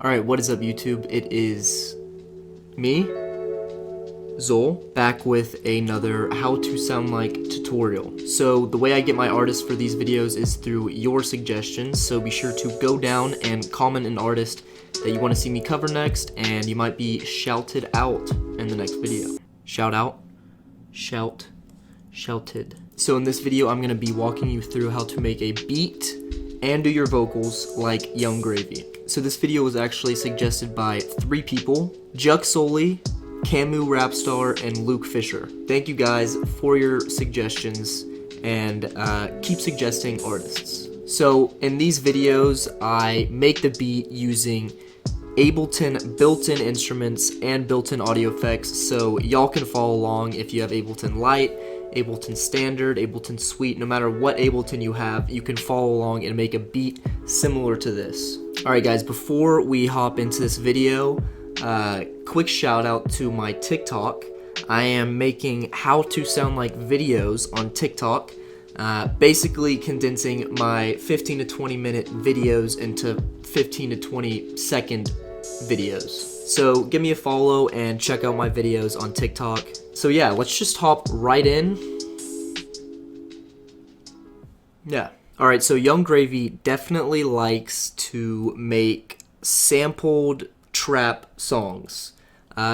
Alright, what is up YouTube? It is me, Zol, back with another how to sound like tutorial. So the way I get my artists for these videos is through your suggestions, so be sure to go down and comment an artist that you want to see me cover next, and you might be shouted out in the next video. Shout out, shouted. So in this video I'm going to be walking you through how to make a beat and do your vocals like Young Gravy. So this video was actually suggested by 3 people: Juck Soli, Camu Rapstar, and Luke Fisher. Thank you guys for your suggestions, and keep suggesting artists. So in these videos I make the beat using Ableton built-in instruments and built-in audio effects, so y'all can follow along if you have Ableton Lite, Ableton Standard, Ableton Suite. No matter what Ableton you have, you can follow along and make a beat similar to this. Alright guys, before we hop into this video, quick shout out to my TikTok. I am making how to sound like videos on TikTok, basically condensing my 15 to 20 minute videos into 15 to 20 second videos. So give me a follow and check out my videos on TikTok. So yeah, let's just hop right in. Yeah. Alright, so Young Gravy definitely likes to make sampled trap songs.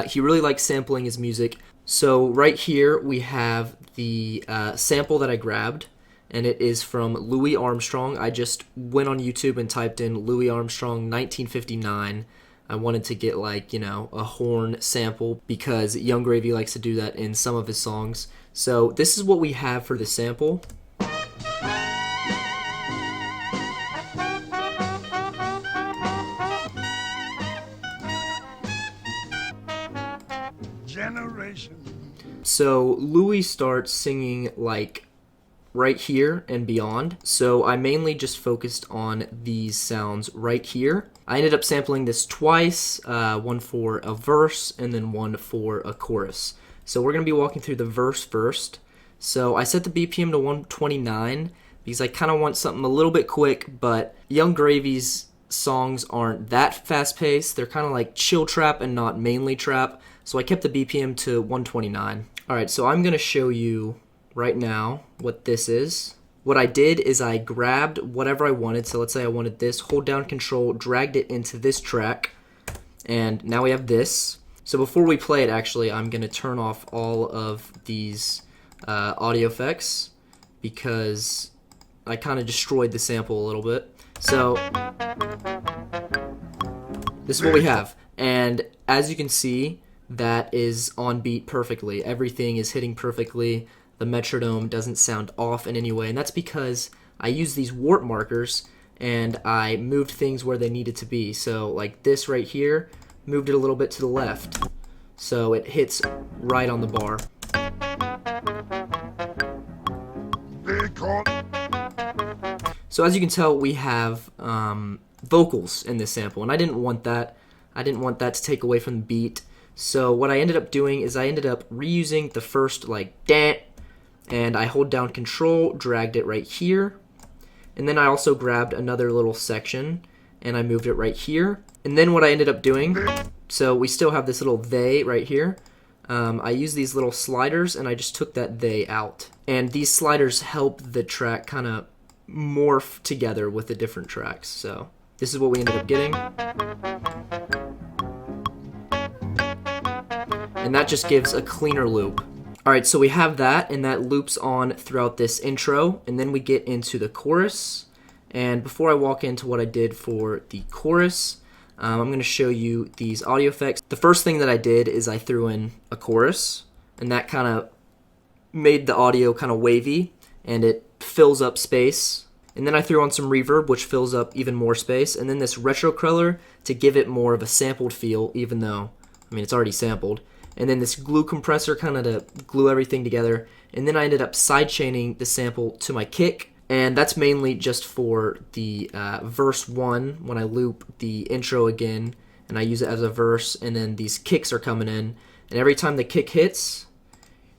He really likes sampling his music. So right here we have the sample that I grabbed, and it is from Louis Armstrong. I just went on YouTube and typed in Louis Armstrong 1959. I wanted to get, like, you know, a horn sample because Young Gravy likes to do that in some of his songs. So this is what we have for the sample. So Louis starts singing like right here and beyond, so I mainly just focused on these sounds right here. I ended up sampling this twice, one for a verse and then one for a chorus. So we're going to be walking through the verse first. So I set the BPM to 129 because I kind of want something a little bit quick, but Young Gravy's songs aren't that fast-paced. They're kind of like chill trap and not mainly trap, so I kept the BPM to 129. Alright, so I'm going to show you right now what this is. What I did is I grabbed whatever I wanted, so let's say I wanted this, hold down Control, dragged it into this track, and now we have this. So before we play it, actually, I'm going to turn off all of these audio effects because I kind of destroyed the sample a little bit. So this is what we have, and as you can see, that is on beat perfectly. Everything is hitting perfectly. The metronome doesn't sound off in any way, and that's because I used these warp markers and I moved things where they needed to be. So like this right here, moved it a little bit to the left, so it hits right on the bar. So as you can tell, we have vocals in this sample, and I didn't want that. I didn't want that to take away from the beat. So what I ended up doing is I ended up reusing the first like dant, and I hold down Control, dragged it right here, and then I also grabbed another little section and I moved it right here. And then what I ended up doing, so we still have this little they right here, I used these little sliders and I just took that they out, and these sliders help the track kind of morph together with the different tracks. So this is what we ended up getting. And that just gives a cleaner loop. Alright, so we have that, and that loops on throughout this intro, and then we get into the chorus. And before I walk into what I did for the chorus, I'm going to show you these audio effects. The first thing that I did is I threw in a chorus, and that kind of made the audio kind of wavy, and it fills up space. And then I threw on some reverb, which fills up even more space, and then this retro cruller to give it more of a sampled feel, even though, I mean, it's already sampled. And then this glue compressor kind of to glue everything together. And then I ended up sidechaining the sample to my kick, and that's mainly just for the verse 1 when I loop the intro again, and I use it as a verse, and then these kicks are coming in. And every time the kick hits,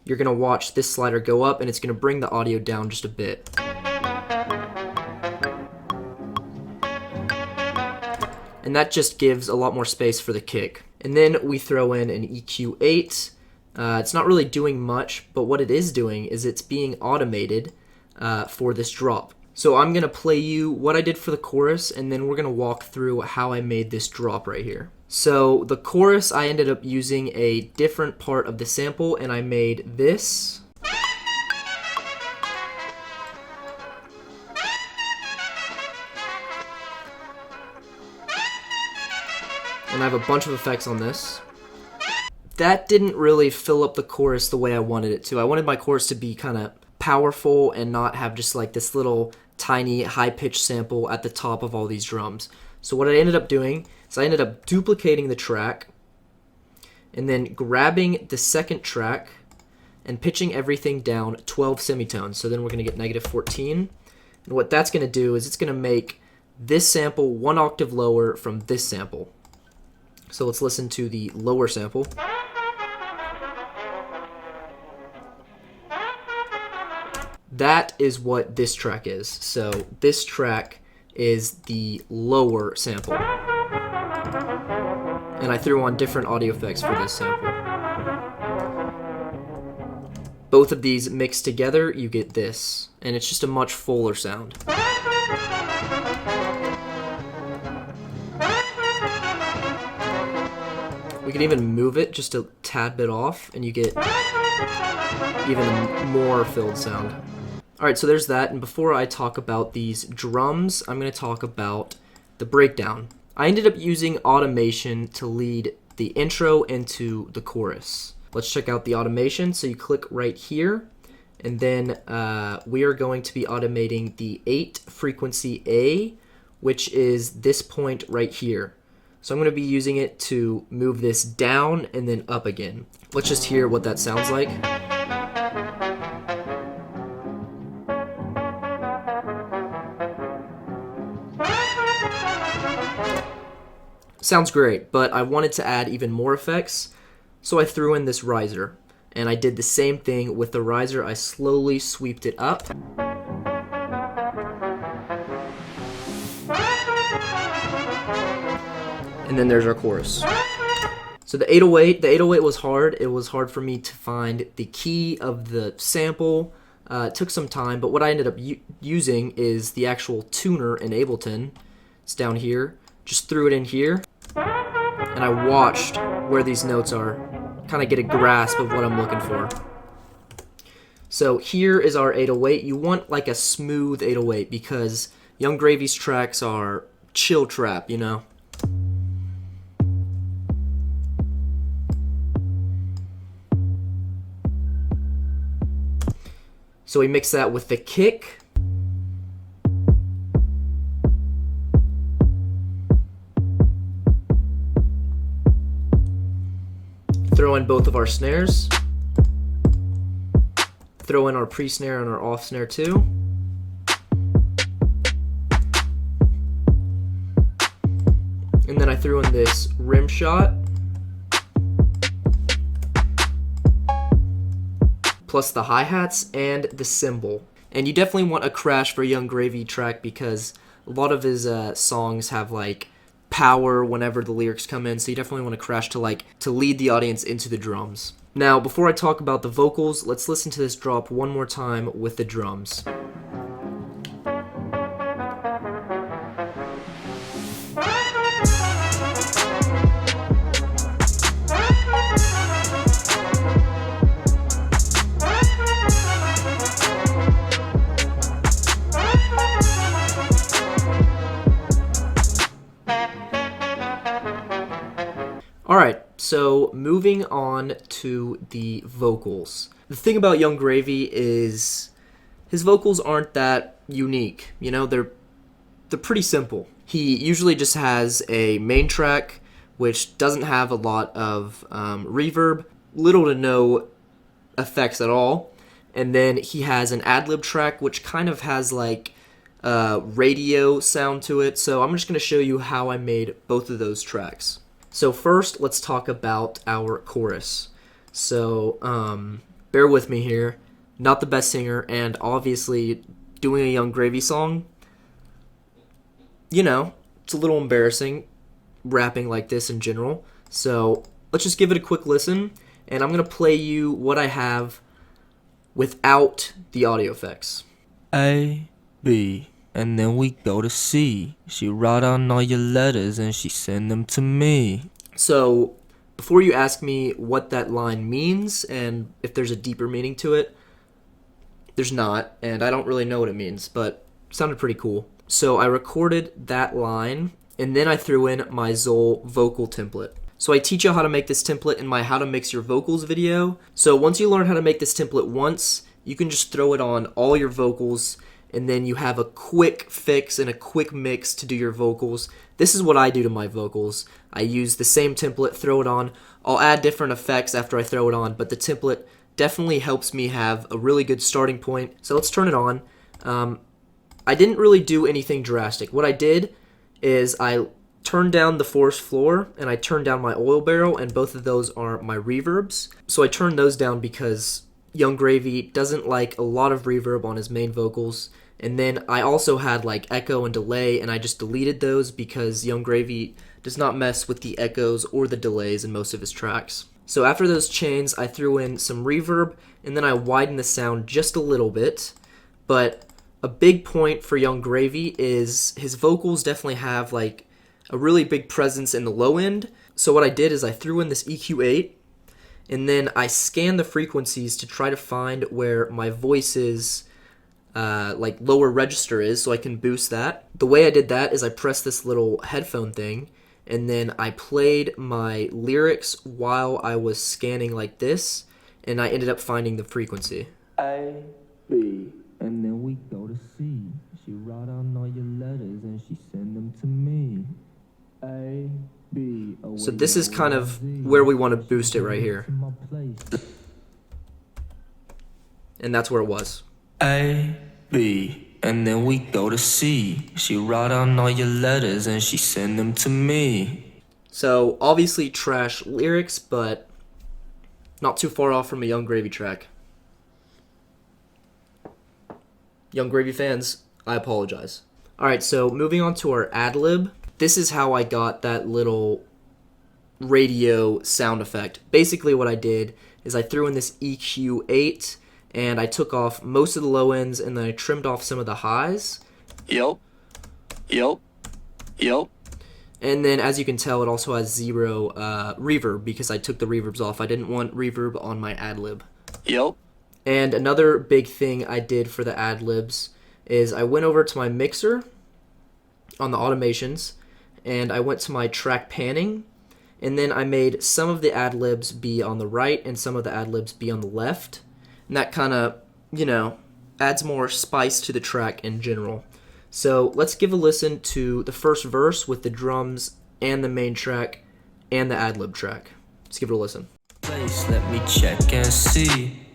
you're going to watch this slider go up, and it's going to bring the audio down just a bit. and that just gives a lot more space for the kick. And then we throw in an EQ8. It's not really doing much, but what it is doing is it's being automated for this drop. So I'm going to play you what I did for the chorus, and then we're going to walk through how I made this drop right here. So the chorus, I ended up using a different part of the sample, and I made this. And I have a bunch of effects on this. That didn't really fill up the chorus the way I wanted it to. I wanted my chorus to be kind of powerful and not have just like this little tiny high-pitched sample at the top of all these drums. So what I ended up doing is I ended up duplicating the track and then grabbing the second track and pitching everything down 12 semitones. So then we're going to get -14. And what that's going to do is it's going to make this sample 1 octave lower from this sample. So let's listen to the lower sample. That is what this track is. So this track is the lower sample. And I threw on different audio effects for this sample. Both of these mixed together, you get this. And it's just a much fuller sound. We can even move it just a tad bit off, and you get even a more filled sound. Alright, so there's that, and before I talk about these drums, I'm going to talk about the breakdown. I ended up using automation to lead the intro into the chorus. Let's check out the automation. So you click right here, and then we are going to be automating the 8 frequency A, which is this point right here. So I'm going to be using it to move this down and then up again. Let's just hear what that sounds like. Sounds great, but I wanted to add even more effects, so I threw in this riser. And I did the same thing with the riser. I slowly sweeped it up. And then there's our chorus. So the 808 was hard. It was hard for me to find the key of the sample. It took some time, but what I ended up using is the actual tuner in Ableton. It's down here. Just threw it in here, and I watched where these notes are, kind of get a grasp of what I'm looking for. So here is our 808. You want like a smooth 808 because Young Gravy's tracks are chill trap, you know? So we mix that with the kick. Throw in both of our snares. Throw in our pre-snare and our off-snare too. And then I threw in this rim shot. Plus the hi-hats and the cymbal. And you definitely want a crash for Young Gravy track because a lot of his songs have like power whenever the lyrics come in, so you definitely want to crash to lead the audience into the drums. Now, before I talk about the vocals, let's listen to this drop one more time with the drums. Alright, so moving on to the vocals. The thing about Young Gravy is his vocals aren't that unique. You know, they're pretty simple. He usually just has a main track, which doesn't have a lot of reverb, little to no effects at all. And then he has an ad-lib track, which kind of has like radio sound to it. So I'm just going to show you how I made both of those tracks. So first, let's talk about our chorus. So, bear with me here. Not the best singer, and obviously, doing a Young Gravy song, you know, it's a little embarrassing. rapping like this in general. So let's just give it a quick listen, and I'm gonna play you what I have without the audio effects. A, B, and then we go to C. She write on all your letters and she send them to me. So before you ask me what that line means and if there's a deeper meaning to it, there's not, and I don't really know what it means, but it sounded pretty cool. So I recorded that line, and then I threw in my Zoll vocal template. So I teach you how to make this template in my How to Mix Your Vocals video. So once you learn how to make this template once, you can just throw it on all your vocals, and then you have a quick fix and a quick mix to do your vocals. This is what I do to my vocals. I use the same template, throw it on. I'll add different effects after I throw it on, but the template definitely helps me have a really good starting point. So let's turn it on. I didn't really do anything drastic. What I did is I turned down the forest floor and I turned down my oil barrel, and both of those are my reverbs. So I turned those down because Young Gravy doesn't like a lot of reverb on his main vocals. And then I also had like echo and delay, and I just deleted those because Young Gravy does not mess with the echoes or the delays in most of his tracks. So after those chains, I threw in some reverb, and then I widened the sound just a little bit. But a big point for Young Gravy is his vocals definitely have like a really big presence in the low end. So what I did is I threw in this EQ8, and then I scanned the frequencies to try to find where my voice's like lower register is, so I can boost that. The way I did that is I pressed this little headphone thing, and then I played my lyrics while I was scanning like this, and I ended up finding the frequency. A, B, and then we go to C. She write on all your letters and she send them to me. A, B. So this is kind of where we want to boost it right here. And that's where it was. A, B, and then we go to C. She write on all your letters and she send them to me. So obviously trash lyrics, but not too far off from a Young Gravy track. Young Gravy fans, I apologize. Alright, so moving on to our ad-lib. This is how I got that little radio sound effect. Basically what I did is I threw in this EQ8, and I took off most of the low ends, and then I trimmed off some of the highs. Yep. And then, as you can tell, it also has zero reverb because I took the reverbs off. I didn't want reverb on my ad-lib. Yep. And another big thing I did for the ad-libs is I went over to my mixer on the automations, and I went to my track panning, and then I made some of the ad-libs be on the right and some of the ad-libs be on the left. And that kind of, adds more spice to the track in general. So let's give a listen to the first verse with the drums and the main track and the ad-lib track. Let's give it a listen. Place, let me check and see.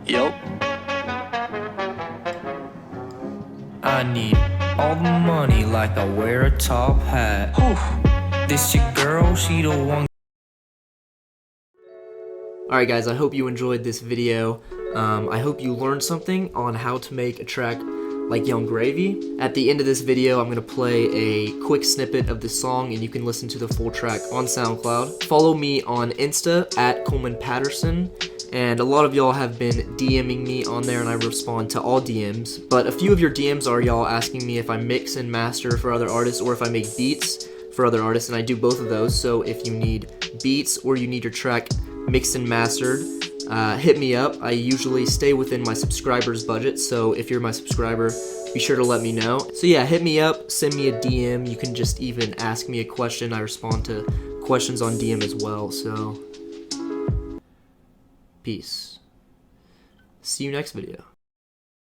Yup. I need all the money like I wear a top hat. Whew. This your girl, she the one. Alright guys, I hope you enjoyed this video. I hope you learned something on how to make a track like Young Gravy. At the end of this video, I'm going to play a quick snippet of the song, and you can listen to the full track on SoundCloud. Follow me on Insta at Coleman Patterson, and a lot of y'all have been DMing me on there, and I respond to all DMs. But a few of your DMs are y'all asking me if I mix and master for other artists or if I make beats for other artists, and I do both of those. So if you need beats or you need your track mixed and mastered, hit me up. I usually stay within my subscribers budget, so if you're my subscriber, be sure to let me know. So yeah, hit me up, send me a DM. You can just even ask me a question. I respond to questions on DM as well. So peace. See you next video.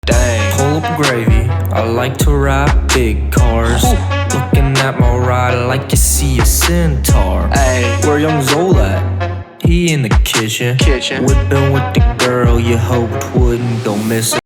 Dang, pull up gravy. I like to ride big cars. Looking at my ride like you see a centaur. Hey, where young Zoll at? He in the kitchen, whipping with the girl you hoped wouldn't go missing.